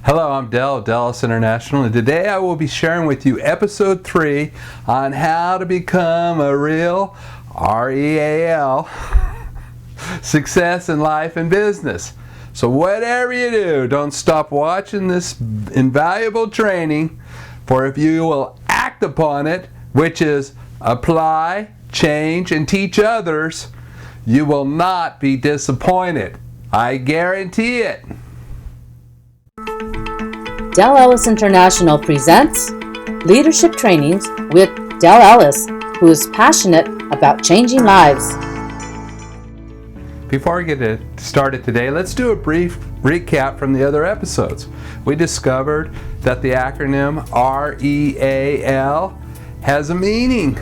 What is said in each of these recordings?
Hello, I'm Del, Dallas International, and today I will be sharing with you episode 3 on how to become a real, R-E-A-L, success in life and business. So whatever you do, don't stop watching this invaluable training, for if you will act upon it, which is apply, change, and teach others, you will not be disappointed. I guarantee it. Del Ellis International presents leadership trainings with Del Ellis, who is passionate about changing lives. Before we get started today, let's do a brief recap from the other episodes. We discovered that the acronym R-E-A-L has a meaning.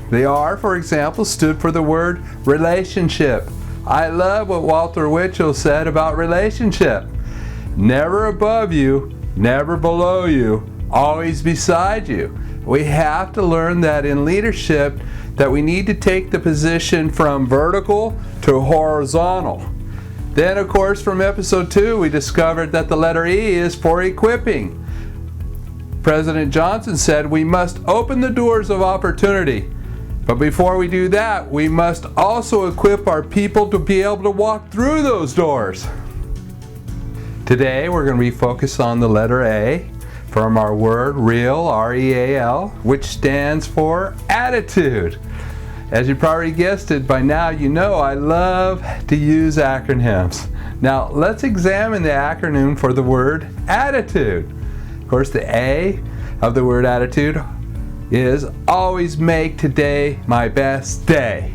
The R, for example, stood for the word relationship. I love what Walter Winchell said about relationship. Never above you, never below you, always beside you. We have to learn that in leadership that we need to take the position from vertical to horizontal. Then, of course, from episode 2, we discovered that the letter E is for equipping. President Johnson said we must open the doors of opportunity. But before we do that, we must also equip our people to be able to walk through those doors. Today we're going to be focused on the letter A from our word real, R-E-A-L, which stands for attitude. As you probably guessed it by now, you know I love to use acronyms. Now let's examine the acronym for the word attitude. Of course, the A of the word attitude is always make today my best day.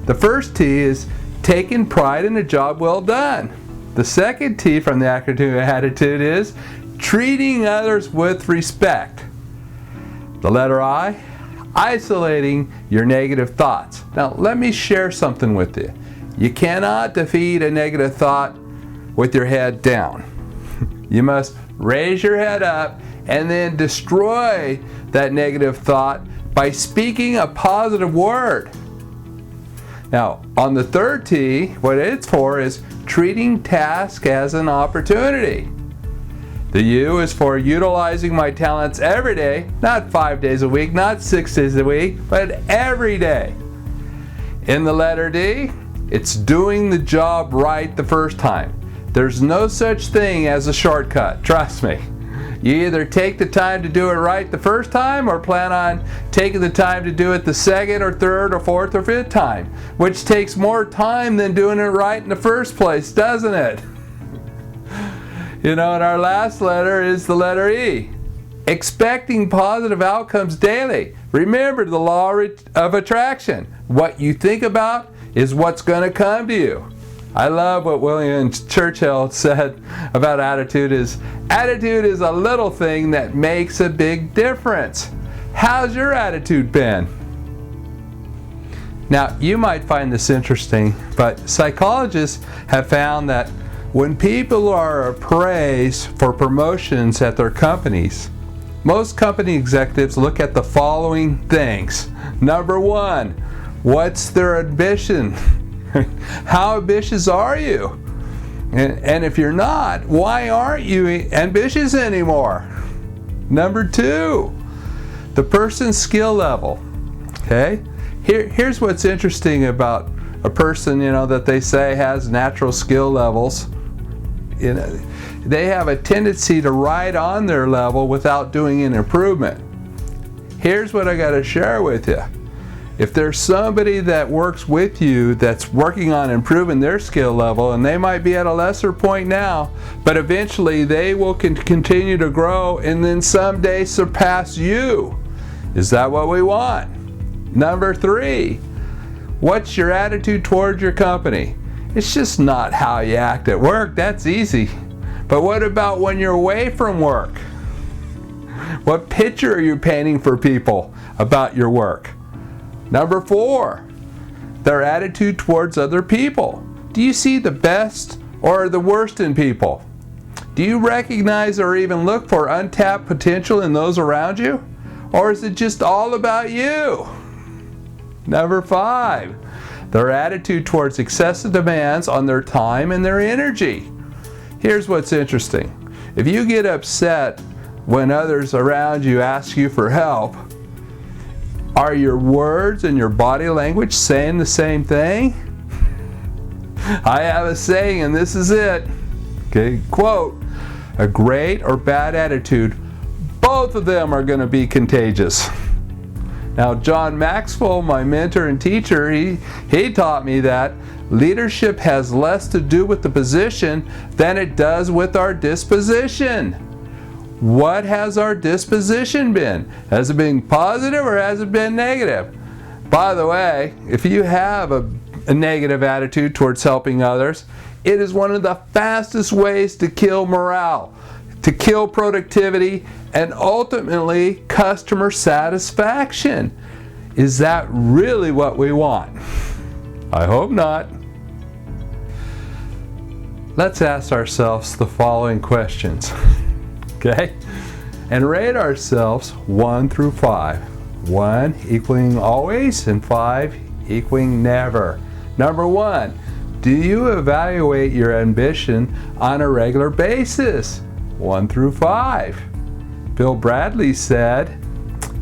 The first T is taking pride in a job well done. The second T from the acronym attitude is treating others with respect. The letter I, isolating your negative thoughts. Now let me share something with you. You cannot defeat a negative thought with your head down. You must raise your head up and then destroy that negative thought by speaking a positive word. Now, on the third T, what it's for is treating task as an opportunity. The U is for utilizing my talents every day, not 5 days a week, not 6 days a week, but every day. In the letter D, it's doing the job right the first time. There's no such thing as a shortcut, trust me. You either take the time to do it right the first time or plan on taking the time to do it the second or third or fourth or fifth time, which takes more time than doing it right in the first place, doesn't it? You know, and our last letter is the letter E. Expecting positive outcomes daily. Remember the law of attraction. What you think about is what's going to come to you. I love what William Churchill said about attitude is a little thing that makes a big difference. How's your attitude been? Now, you might find this interesting, but psychologists have found that when people are appraised for promotions at their companies, most company executives look at the following things. Number 1, what's their ambition? How ambitious are you? And if you're not, why aren't you ambitious anymore? Number 2, the person's skill level. Okay? Here's what's interesting about a person, that they say has natural skill levels. They have a tendency to ride on their level without doing an improvement. Here's what I got to share with you. If there's somebody that works with you that's working on improving their skill level, and they might be at a lesser point now, but eventually they will continue to grow and then someday surpass you. Is that what we want? Number 3, what's your attitude towards your company? It's just not how you act at work. That's easy. But what about when you're away from work? What picture are you painting for people about your work? Number 4, their attitude towards other people. Do you see the best or the worst in people? Do you recognize or even look for untapped potential in those around you? Or is it just all about you? Number 5, their attitude towards excessive demands on their time and their energy. Here's what's interesting. If you get upset when others around you ask you for help, are your words and your body language saying the same thing? I have a saying, and this is it. Okay, quote, a great or bad attitude, both of them are going to be contagious. Now, John Maxwell, my mentor and teacher, he taught me that leadership has less to do with the position than it does with our disposition. What has our disposition been? Has it been positive or has it been negative? By the way, if you have a negative attitude towards helping others, it is one of the fastest ways to kill morale, to kill productivity, and ultimately customer satisfaction. Is that really what we want? I hope not. Let's ask ourselves the following questions, okay? And rate ourselves 1 through 5. 1 equaling always and 5 equaling never. Number 1, do you evaluate your ambition on a regular basis? 1 through 5. Bill Bradley said,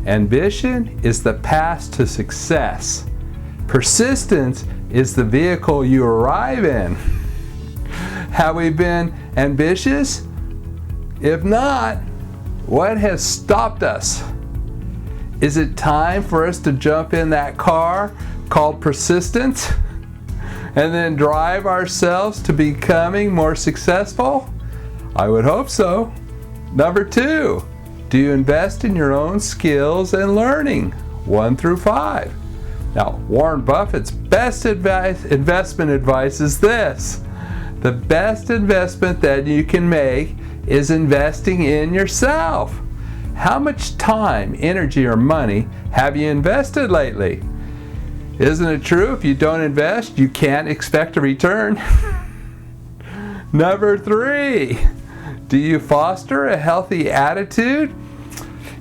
ambition is the path to success. Persistence is the vehicle you arrive in. Have we been ambitious? If not, what has stopped us? Is it time for us to jump in that car called persistence and then drive ourselves to becoming more successful? I would hope so. Number 2, do you invest in your own skills and learning? 1 through 5. Now, Warren Buffett's best investment advice is this. The best investment that you can make is investing in yourself. How much time, energy, or money have you invested lately? Isn't it true, if you don't invest, you can't expect a return? Number 3, do you foster a healthy attitude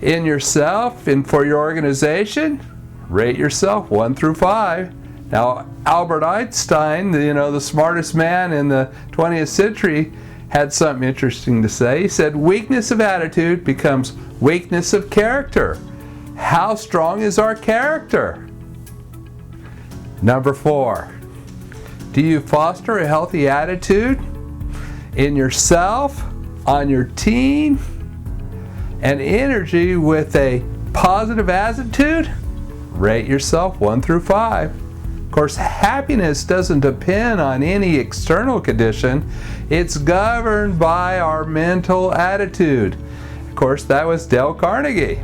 in yourself and for your organization? Rate yourself 1 through 5. Now, Albert Einstein, the smartest man in the 20th century, had something interesting to say. He said, weakness of attitude becomes weakness of character. How strong is our character? Number 4, do you foster a healthy attitude in yourself, on your team, and energy with a positive attitude? Rate yourself 1 through 5. Of course, happiness doesn't depend on any external condition. It's governed by our mental attitude. Of course, that was Dale Carnegie.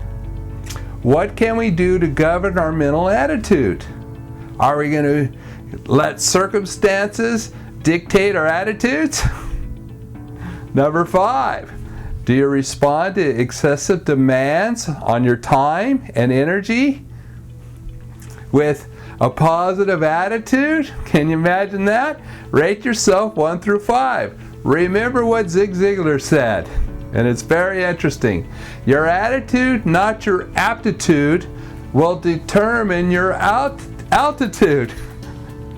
What can we do to govern our mental attitude? Are we going to let circumstances dictate our attitudes? Number 5, do you respond to excessive demands on your time and energy with a positive attitude? Can you imagine that? Rate yourself 1 through 5. Remember what Zig Ziglar said, and it's very interesting. Your attitude, not your aptitude, will determine your altitude.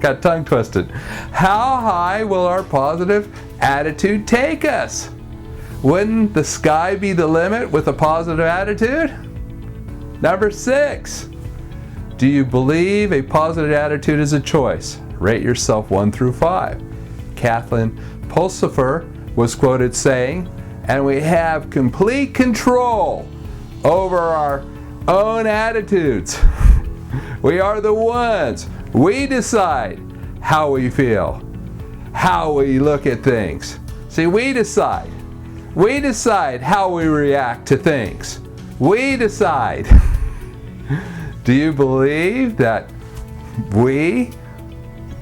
Got tongue twisted. How high will our positive attitude take us? Wouldn't the sky be the limit with a positive attitude? Number 6, do you believe a positive attitude is a choice? Rate yourself 1 through 5. Kathleen Pulsifer was quoted saying, and we have complete control over our own attitudes. We are the ones. We decide how we feel, how we look at things. See, we decide. We decide how we react to things. We decide. Do you believe that we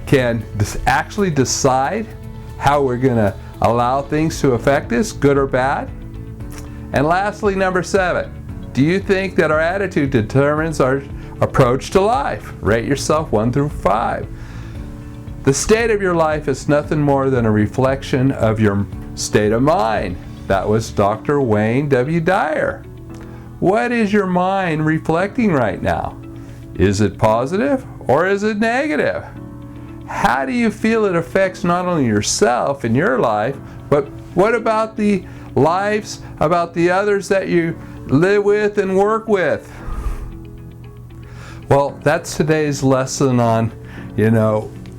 can actually decide how we're going to allow things to affect us, good or bad? And lastly, number 7, do you think that our attitude determines our approach to life? Rate yourself 1 through 5. The state of your life is nothing more than a reflection of your state of mind. That was Dr. Wayne W. Dyer. What is your mind reflecting right now? Is it positive or is it negative? How do you feel it affects not only yourself and your life, but what about the lives, about the others that you live with and work with. Well, that's today's lesson on,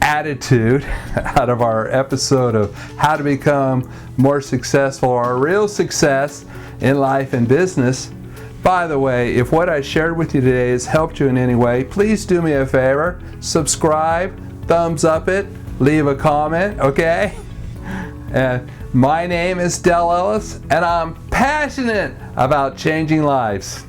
attitude out of our episode of how to become more successful, or real success in life and business. By the way, if what I shared with you today has helped you in any way, please do me a favor, subscribe, thumbs up it, leave a comment, okay? And my name is Del Ellis, and I'm passionate about changing lives.